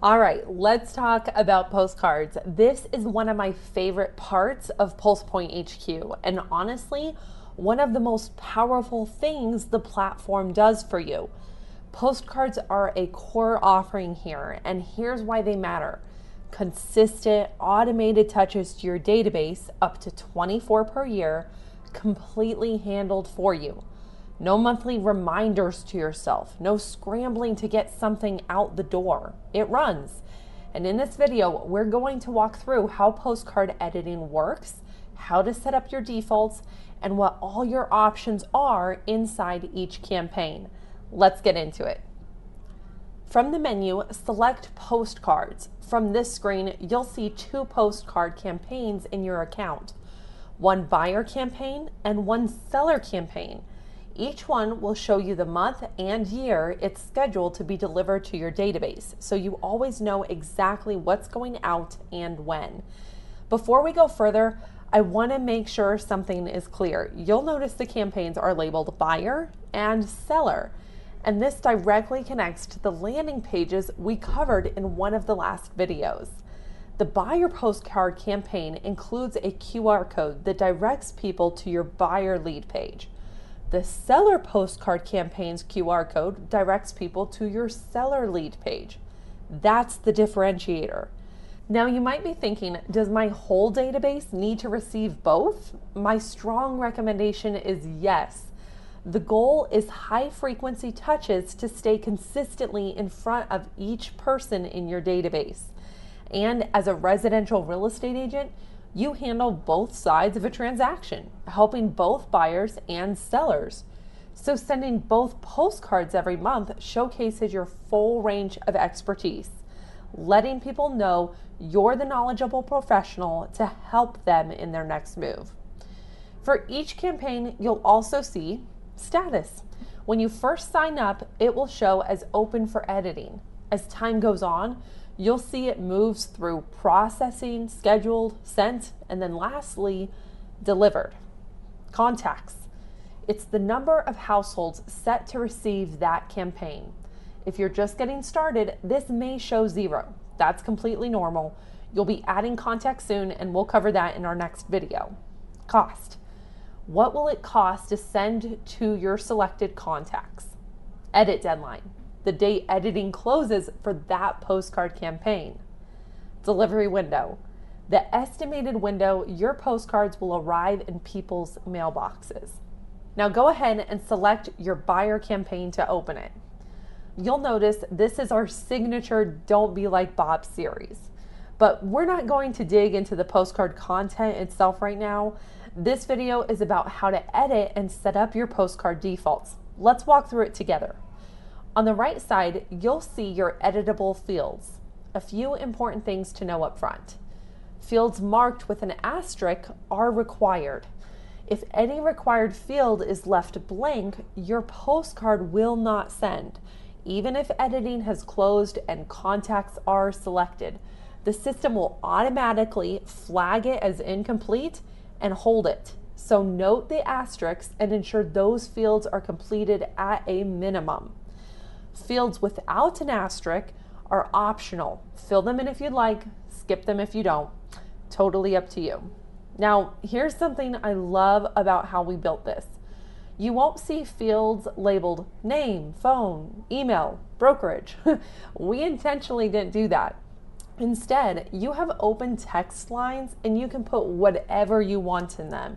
All right, let's talk about postcards. This is one of my favorite parts of PulsePoint HQ, and honestly, one of the most powerful things the platform does for you. Postcards are a core offering here, and here's why they matter. Consistent, automated touches to your database, up to 24 per year, completely handled for you. No monthly reminders to yourself. No scrambling to get something out the door. It runs. And in this video, we're going to walk through how postcard editing works, how to set up your defaults, and what all your options are inside each campaign. Let's get into it. From the menu, select Postcards. From this screen, you'll see two postcard campaigns in your account. One buyer campaign and one seller campaign. Each one will show you the month and year it's scheduled to be delivered to your database, so you always know exactly what's going out and when. Before we go further, I want to make sure something is clear. You'll notice the campaigns are labeled buyer and seller, and this directly connects to the landing pages we covered in one of the last videos. The buyer postcard campaign includes a QR code that directs people to your buyer lead page. The seller postcard campaign's QR code directs people to your seller lead page. That's the differentiator. Now you might be thinking, does my whole database need to receive both? My strong recommendation is yes. The goal is high frequency touches to stay consistently in front of each person in your database. And as a residential real estate agent, you handle both sides of a transaction, helping both buyers and sellers. So sending both postcards every month showcases your full range of expertise, letting people know you're the knowledgeable professional to help them in their next move. For each campaign, you'll also see status. When you first sign up, it will show as open for editing. As time goes on, you'll see it moves through processing, scheduled, sent, and then lastly, delivered. Contacts. It's the number of households set to receive that campaign. If you're just getting started, this may show 0. That's completely normal. You'll be adding contacts soon, and we'll cover that in our next video. Cost. What will it cost to send to your selected contacts? Edit deadline. The date editing closes for that postcard campaign. Delivery window. The estimated window your postcards will arrive in people's mailboxes. Now go ahead and select your buyer campaign to open it. You'll notice this is our signature Don't Be Like Bob series. But we're not going to dig into the postcard content itself right now. This video is about how to edit and set up your postcard defaults. Let's walk through it together. On the right side, you'll see your editable fields. A few important things to know up front. Fields marked with an asterisk are required. If any required field is left blank, your postcard will not send, even if editing has closed and contacts are selected. The system will automatically flag it as incomplete and hold it. So note the asterisks and ensure those fields are completed at a minimum. Fields without an asterisk are optional. Fill them in if you'd like, skip them if you don't. Totally up to you. Now, here's something I love about how we built this. You won't see fields labeled name, phone, email, brokerage. We intentionally didn't do that. Instead, you have open text lines and you can put whatever you want in them.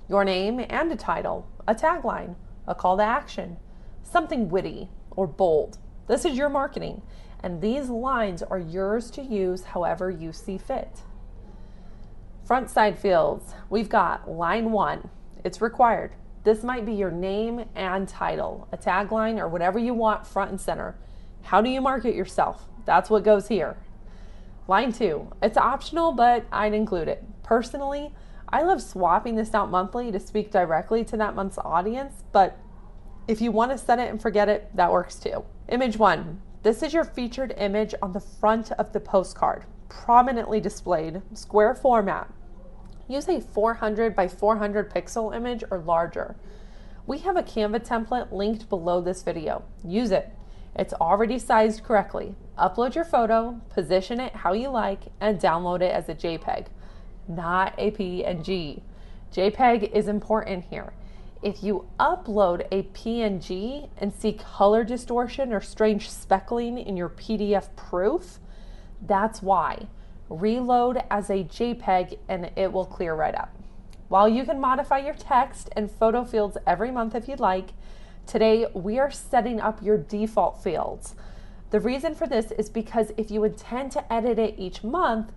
Your name and a title, a tagline, a call to action, something witty or bold. This is your marketing, and these lines are yours to use however you see fit. Front side fields, we've got line 1. It's required. This might be your name and title, a tagline, or whatever you want front and center. How do you market yourself? That's what goes here. Line 2, it's optional, but I'd include it. Personally, I love swapping this out monthly to speak directly to that month's audience, but if you want to set it and forget it, that works too. Image 1. This is your featured image on the front of the postcard, prominently displayed, square format. Use a 400 by 400 pixel image or larger. We have a Canva template linked below this video. Use it. It's already sized correctly. Upload your photo, position it how you like, and download it as a JPEG, not a PNG. JPEG is important here. If you upload a PNG and see color distortion or strange speckling in your PDF proof, that's why. Reload as a JPEG and it will clear right up. While you can modify your text and photo fields every month if you'd like, today we are setting up your default fields. The reason for this is because if you intend to edit it each month,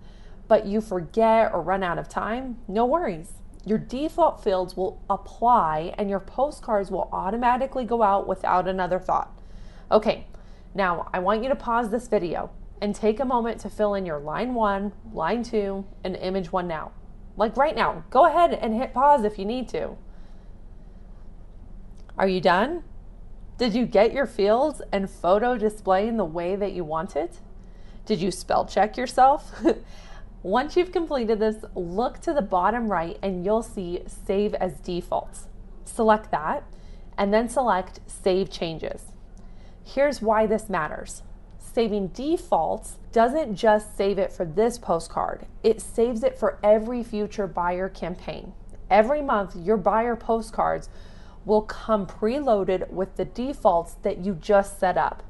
but you forget or run out of time, no worries. Your default fields will apply and your postcards will automatically go out without another thought. Okay, now I want you to pause this video and take a moment to fill in your line 1, line 2, and image 1 now. Like right now, go ahead and hit pause if you need to. Are you done? Did you get your fields and photo displaying the way that you want it? Did you spell check yourself? Once you've completed this, look to the bottom right and you'll see Save as Defaults. Select that and then select Save Changes. Here's why this matters. Saving defaults doesn't just save it for this postcard, it saves it for every future buyer campaign. Every month, your buyer postcards will come preloaded with the defaults that you just set up,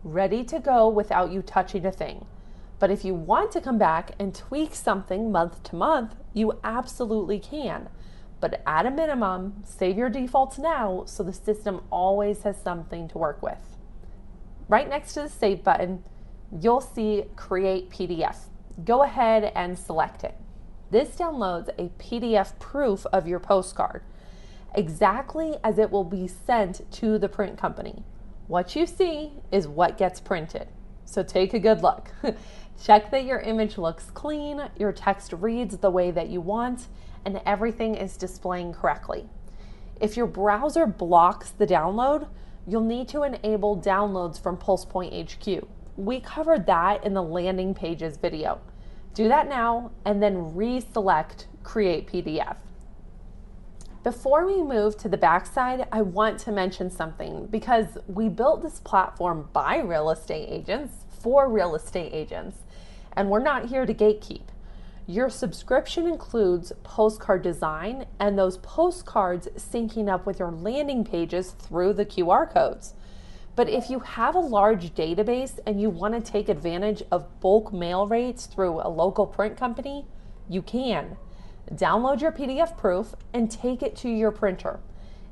ready to go without you touching a thing. But if you want to come back and tweak something month to month, you absolutely can. But at a minimum, save your defaults now so the system always has something to work with. Right next to the Save button, you'll see Create PDF. Go ahead and select it. This downloads a PDF proof of your postcard, exactly as it will be sent to the print company. What you see is what gets printed. So take a good look. Check that your image looks clean, your text reads the way that you want, and everything is displaying correctly. If your browser blocks the download, you'll need to enable downloads from PulsePoint HQ. We covered that in the landing pages video. Do that now and then reselect Create PDF. Before we move to the backside, I want to mention something because we built this platform by real estate agents for real estate agents, and we're not here to gatekeep. Your subscription includes postcard design and those postcards syncing up with your landing pages through the QR codes. But if you have a large database and you want to take advantage of bulk mail rates through a local print company, you can. Download your PDF proof and take it to your printer.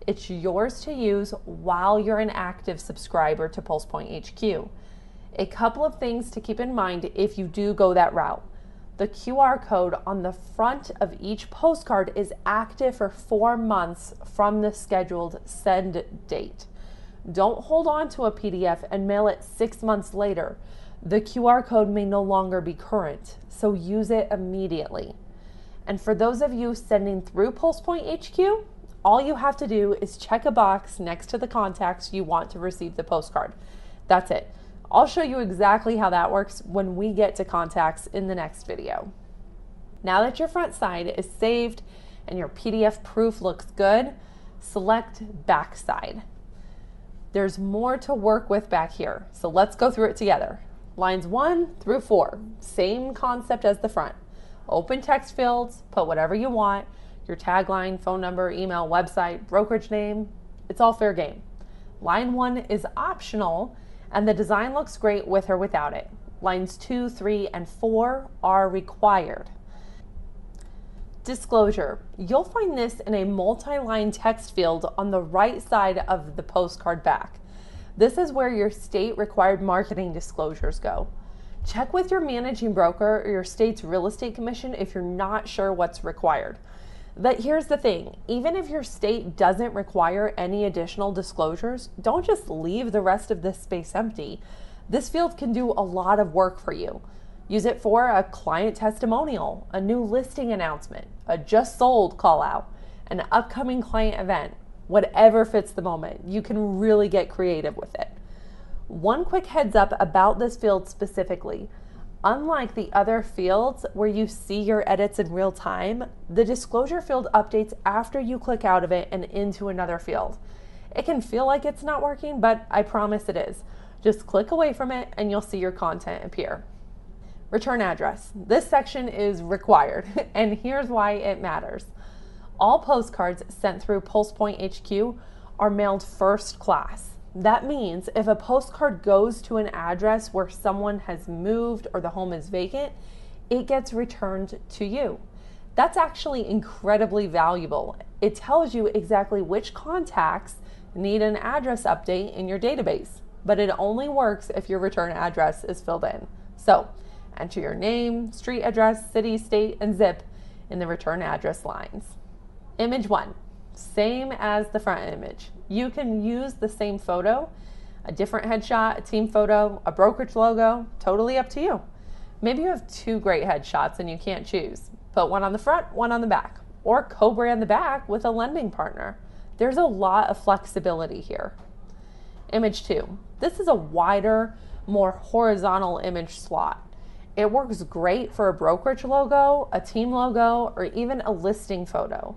It's yours to use while you're an active subscriber to PulsePoint HQ. A couple of things to keep in mind if you do go that route. The QR code on the front of each postcard is active for 4 months from the scheduled send date. Don't hold on to a PDF and mail it 6 months later. The QR code may no longer be current, so use it immediately. And for those of you sending through PulsePoint HQ, all you have to do is check a box next to the contacts you want to receive the postcard. That's it. I'll show you exactly how that works when we get to contacts in the next video. Now that your front side is saved and your PDF proof looks good, select backside. There's more to work with back here, so let's go through it together. Lines 1 through 4, same concept as the front. Open text fields, put whatever you want, your tagline, phone number, email, website, brokerage name, it's all fair game. Line 1 is optional, and the design looks great with or without it. Lines 2, 3, and 4 are required. Disclosure. You'll find this in a multi-line text field on the right side of the postcard back. This is where your state required marketing disclosures go. Check with your managing broker or your state's real estate commission if you're not sure what's required. But here's the thing, even if your state doesn't require any additional disclosures, don't just leave the rest of this space empty. This field can do a lot of work for you. Use it for a client testimonial, a new listing announcement, a just sold call out, an upcoming client event, whatever fits the moment. You can really get creative with it. One quick heads up about this field specifically. Unlike the other fields where you see your edits in real time, the disclosure field updates after you click out of it and into another field. It can feel like it's not working, but I promise it is. Just click away from it and you'll see your content appear. Return address. This section is required, and here's why it matters. All postcards sent through PulsePoint HQ are mailed first class. That means if a postcard goes to an address where someone has moved or the home is vacant, it gets returned to you. That's actually incredibly valuable. It tells you exactly which contacts need an address update in your database, but it only works if your return address is filled in. So enter your name, street address, city, state, and zip in the return address lines. Image 1, same as the front image. You can use the same photo, a different headshot, a team photo, a brokerage logo, totally up to you. Maybe you have 2 great headshots and you can't choose. Put one on the front, one on the back, or co-brand the back with a lending partner. There's a lot of flexibility here. Image 2, this is a wider, more horizontal image slot. It works great for a brokerage logo, a team logo, or even a listing photo.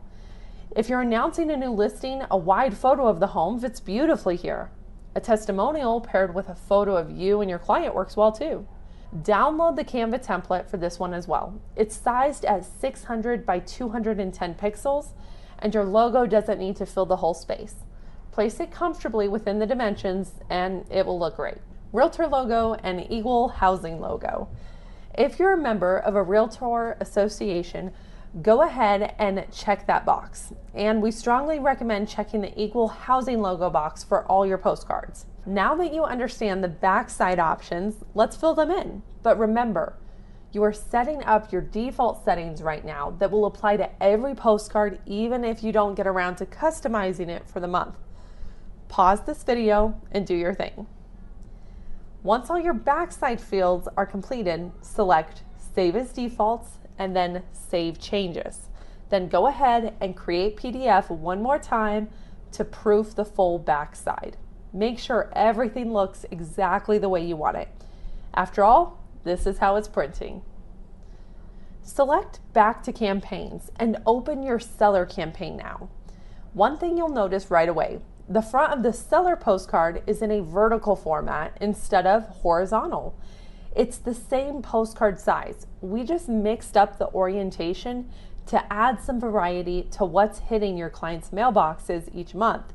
If you're announcing a new listing, a wide photo of the home fits beautifully here. A testimonial paired with a photo of you and your client works well too. Download the Canva template for this one as well. It's sized at 600 by 210 pixels, and your logo doesn't need to fill the whole space. Place it comfortably within the dimensions and it will look great. Realtor logo and equal housing logo. If you're a member of a realtor association, go ahead and check that box. And we strongly recommend checking the equal housing logo box for all your postcards. Now that you understand the backside options, let's fill them in. But remember, you are setting up your default settings right now that will apply to every postcard, even if you don't get around to customizing it for the month. Pause this video and do your thing. Once all your backside fields are completed, select Save as Defaults and then Save Changes. Then go ahead and create PDF one more time to proof the full backside. Make sure everything looks exactly the way you want it. After all, this is how it's printing. Select Back to Campaigns and open your seller campaign now. One thing you'll notice right away, the front of the seller postcard is in a vertical format instead of horizontal. It's the same postcard size. We just mixed up the orientation to add some variety to what's hitting your clients' mailboxes each month.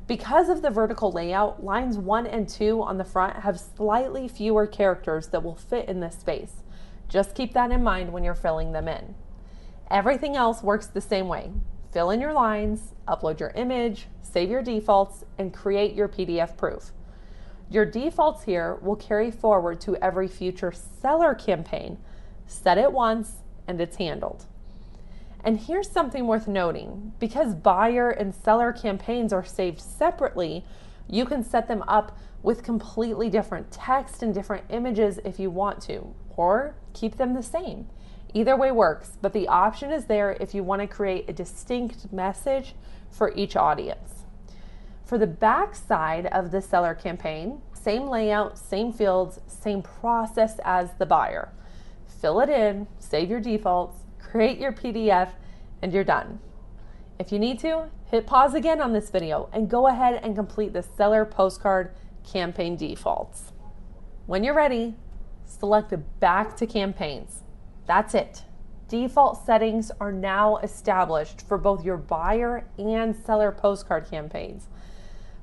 Because of the vertical layout, lines 1 and 2 on the front have slightly fewer characters that will fit in this space. Just keep that in mind when you're filling them in. Everything else works the same way. Fill in your lines, upload your image, save your defaults, and create your PDF proof. Your defaults here will carry forward to every future seller campaign. Set it once and it's handled. And here's something worth noting. Because buyer and seller campaigns are saved separately, you can set them up with completely different text and different images if you want to, or keep them the same. Either way works, but the option is there if you want to create a distinct message for each audience. For the back side of the seller campaign, same layout, same fields, same process as the buyer. Fill it in, save your defaults, create your PDF, and you're done. If you need to, hit pause again on this video and go ahead and complete the seller postcard campaign defaults. When you're ready, select Back to Campaigns. That's it. Default settings are now established for both your buyer and seller postcard campaigns.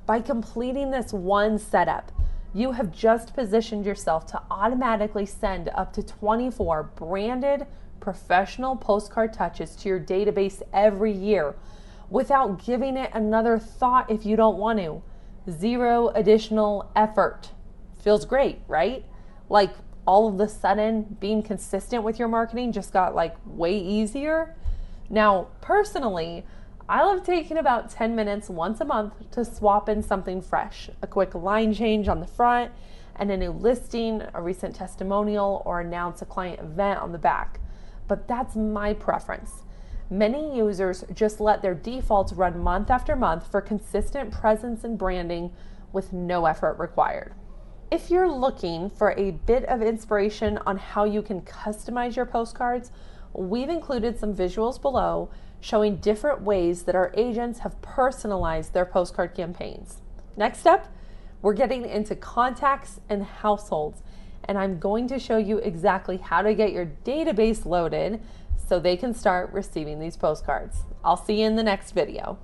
By completing this one setup, you have just positioned yourself to automatically send up to 24 branded professional postcard touches to your database every year without giving it another thought if you don't want to. Zero additional effort. Feels great, right? Like all of a sudden being consistent with your marketing just got like way easier. Now, personally, I love taking about 10 minutes once a month to swap in something fresh, a quick line change on the front and a new listing, a recent testimonial, or announce a client event on the back. But that's my preference. Many users just let their defaults run month after month for consistent presence and branding with no effort required. If you're looking for a bit of inspiration on how you can customize your postcards, we've included some visuals below showing different ways that our agents have personalized their postcard campaigns. Next up, We're getting into contacts and households, and I'm going to show you exactly how to get your database loaded so they can start receiving these postcards. I'll see you in the next video.